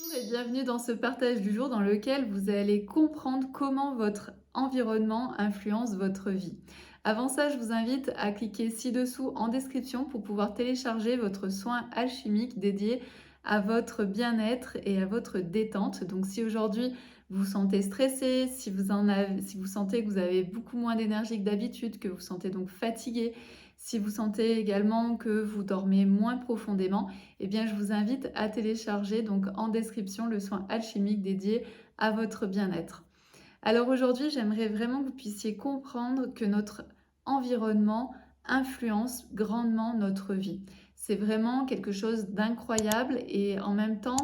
Bonjour et bienvenue dans ce partage du jour dans lequel vous allez comprendre comment votre environnement influence votre vie. Avant ça, je vous invite à cliquer ci-dessous en description pour pouvoir télécharger votre soin alchimique dédié à votre bien-être et à votre détente. Donc si aujourd'hui vous vous sentez stressé, si vous sentez que vous avez beaucoup moins d'énergie que d'habitude, que vous vous sentez donc fatigué, si vous sentez également que vous dormez moins profondément, eh bien, je vous invite à télécharger donc en description le soin alchimique dédié à votre bien-être. Alors aujourd'hui, j'aimerais vraiment que vous puissiez comprendre que notre environnement influence grandement notre vie. C'est vraiment quelque chose d'incroyable et en même temps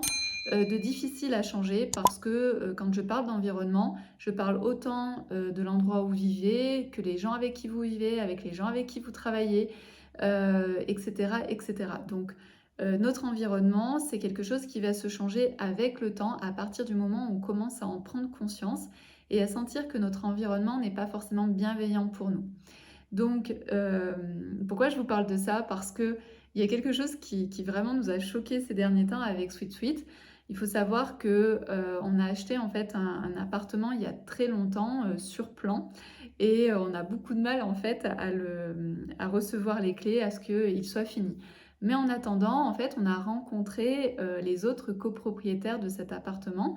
de difficile à changer parce que quand je parle d'environnement, je parle autant de l'endroit où vous vivez, que les gens avec qui vous vivez, avec les gens avec qui vous travaillez, etc., etc. Donc, notre environnement, c'est quelque chose qui va se changer avec le temps à partir du moment où on commence à en prendre conscience et à sentir que notre environnement n'est pas forcément bienveillant pour nous. Donc, pourquoi je vous parle de ça? Parce qu'il y a quelque chose qui vraiment nous a choqués ces derniers temps avec Sweet Sweet. Il faut savoir que, on a acheté en fait un appartement il y a très longtemps, sur plan et on a beaucoup de mal en fait à recevoir les clés, à ce qu'il soit fini. Mais en attendant, en fait, on a rencontré, les autres copropriétaires de cet appartement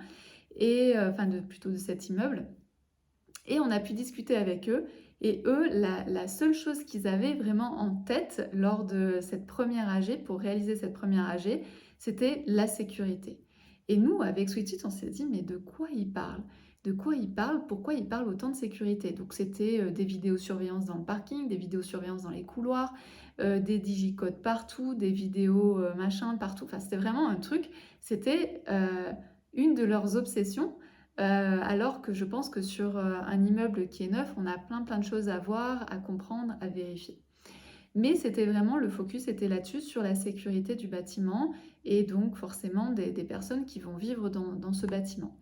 et enfin plutôt de cet immeuble et on a pu discuter avec eux et eux, la seule chose qu'ils avaient vraiment en tête lors de cette première AG, pour réaliser cette première AG, c'était la sécurité. Et nous, avec Sweetit, on s'est dit: «Mais de quoi ils parlent? De quoi ils parlent? Pourquoi ils parlent autant de sécurité?» Donc c'était, des vidéosurveillance dans le parking, des vidéosurveillance dans les couloirs, des digicodes partout, des vidéos, machin partout. Enfin, c'était vraiment un truc, c'était, une de leurs obsessions. Alors que je pense que sur, un immeuble qui est neuf, on a plein de choses à voir, à comprendre, à vérifier. Mais c'était vraiment le focus était là-dessus, sur la sécurité du bâtiment et donc forcément des personnes qui vont vivre dans ce bâtiment.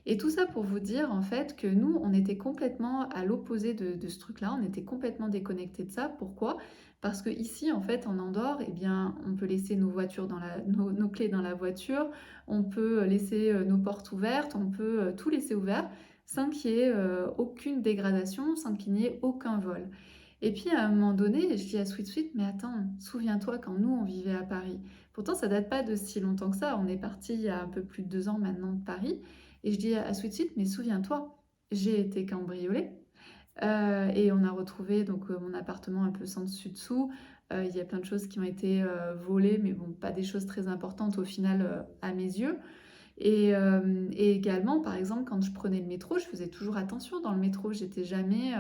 Et tout ça pour vous dire en fait que nous, on était complètement à l'opposé de ce truc-là, on était complètement déconnectés de ça. Pourquoi? Parce que ici, en fait, en Andorre, eh bien, on peut laisser nos voitures nos clés dans la voiture, on peut laisser nos portes ouvertes, on peut tout laisser ouvert sans qu'il y ait aucune dégradation, sans qu'il n'y ait aucun vol. Et puis à un moment donné, je dis à Sweet Sweet, mais attends, souviens-toi quand nous on vivait à Paris. Pourtant, ça date pas de si longtemps que ça. On est parti il y a un peu plus de 2 ans maintenant de Paris. Et je dis à Sweet Sweet, mais souviens-toi, j'ai été cambriolée. Et on a retrouvé donc mon appartement un peu sans dessus dessous. Il y a plein de choses qui ont été volées, mais bon, pas des choses très importantes au final à mes yeux. Et également, par exemple, quand je prenais le métro, je faisais toujours attention dans le métro. J'étais jamais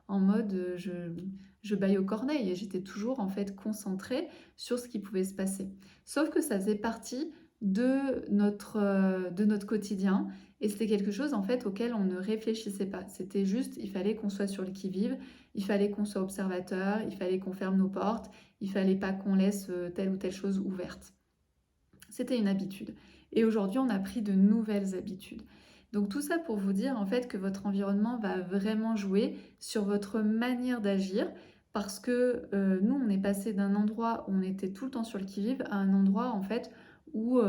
en mode je bâille aux corneilles et j'étais toujours en fait concentrée sur ce qui pouvait se passer. Sauf que ça faisait partie de notre quotidien et c'était quelque chose en fait auquel on ne réfléchissait pas. C'était juste, il fallait qu'on soit sur le qui-vive, il fallait qu'on soit observateur, il fallait qu'on ferme nos portes, il fallait pas qu'on laisse telle ou telle chose ouverte. C'était une habitude. Et aujourd'hui, on a pris de nouvelles habitudes. Donc tout ça pour vous dire en fait que votre environnement va vraiment jouer sur votre manière d'agir parce que nous, on est passé d'un endroit où on était tout le temps sur le qui-vive à un endroit en fait où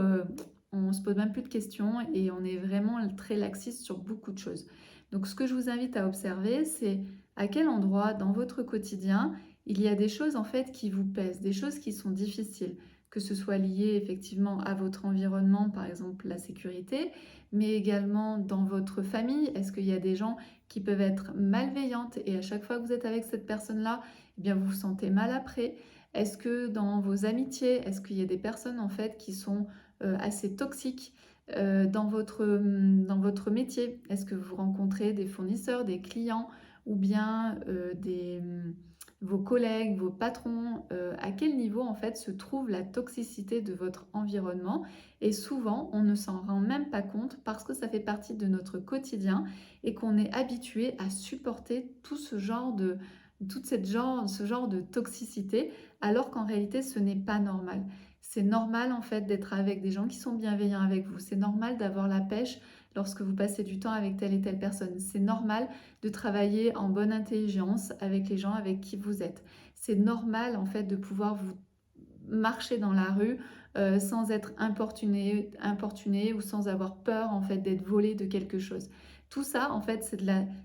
on se pose même plus de questions et on est vraiment très laxiste sur beaucoup de choses. Donc ce que je vous invite à observer, c'est à quel endroit dans votre quotidien il y a des choses en fait qui vous pèsent, des choses qui sont difficiles, que ce soit lié effectivement à votre environnement, par exemple la sécurité, mais également dans votre famille. Est-ce qu'il y a des gens qui peuvent être malveillantes et à chaque fois que vous êtes avec cette personne-là, eh bien vous vous sentez mal après? Est-ce que dans vos amitiés, est-ce qu'il y a des personnes en fait qui sont assez toxiques dans votre métier? Est-ce que vous rencontrez des fournisseurs, des clients ou bien vos collègues, vos patrons, à quel niveau en fait se trouve la toxicité de votre environnement et souvent on ne s'en rend même pas compte parce que ça fait partie de notre quotidien et qu'on est habitué à supporter ce genre de toxicité alors qu'en réalité ce n'est pas normal. C'est normal en fait d'être avec des gens qui sont bienveillants avec vous. C'est normal d'avoir la pêche lorsque vous passez du temps avec telle et telle personne. C'est normal de travailler en bonne intelligence avec les gens avec qui vous êtes. C'est normal en fait de pouvoir marcher dans la rue, sans être importuné ou sans avoir peur en fait d'être volé de quelque chose. Tout ça en fait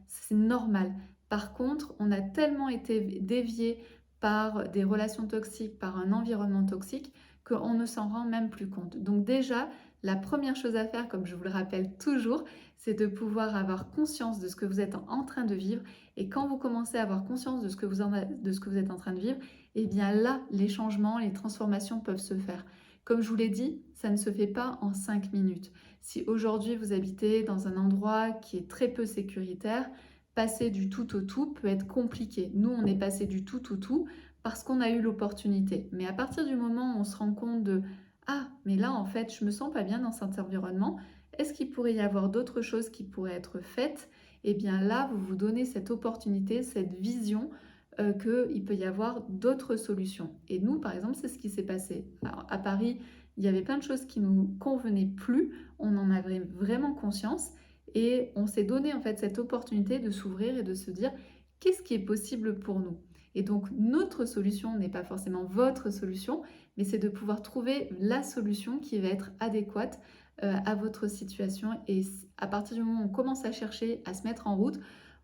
c'est normal. Par contre, on a tellement été déviés par des relations toxiques, par un environnement toxique, qu'on ne s'en rend même plus compte. Donc déjà, la première chose à faire, comme je vous le rappelle toujours, c'est de pouvoir avoir conscience de ce que vous êtes en train de vivre. Et quand vous commencez à avoir conscience de ce que de ce que vous êtes en train de vivre, eh bien là, les changements, les transformations peuvent se faire. Comme je vous l'ai dit, ça ne se fait pas en 5 minutes. Si aujourd'hui vous habitez dans un endroit qui est très peu sécuritaire, passer du tout au tout peut être compliqué. Nous, on est passé du tout au tout parce qu'on a eu l'opportunité. Mais à partir du moment où on se rend compte de ah, mais là, en fait, je me sens pas bien dans cet environnement, est-ce qu'il pourrait y avoir d'autres choses qui pourraient être faites? Eh bien là, vous vous donnez cette opportunité, cette vision qu'il peut y avoir d'autres solutions. Et nous, par exemple, c'est ce qui s'est passé. Alors, à Paris, il y avait plein de choses qui nous convenaient plus, on en avait vraiment conscience et on s'est donné en fait cette opportunité de s'ouvrir et de se dire qu'est-ce qui est possible pour nous. Et donc notre solution n'est pas forcément votre solution, mais c'est de pouvoir trouver la solution qui va être adéquate à votre situation. Et à partir du moment où on commence à chercher, à se mettre en route,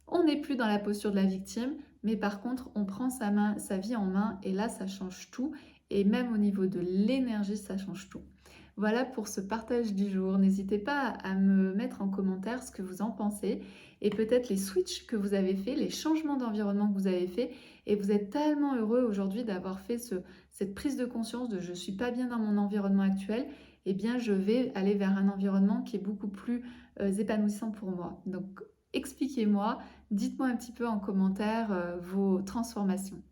on n'est plus dans la posture de la victime, mais par contre, on prend sa vie en main et là, ça change tout. Et même au niveau de l'énergie, ça change tout. Voilà pour ce partage du jour. N'hésitez pas à me mettre en commentaire ce que vous en pensez et peut-être les switches que vous avez fait, les changements d'environnement que vous avez fait. Et vous êtes tellement heureux aujourd'hui d'avoir fait cette prise de conscience de je ne suis pas bien dans mon environnement actuel. Eh bien, je vais aller vers un environnement qui est beaucoup plus épanouissant pour moi. Donc, expliquez-moi, dites-moi un petit peu en commentaire vos transformations.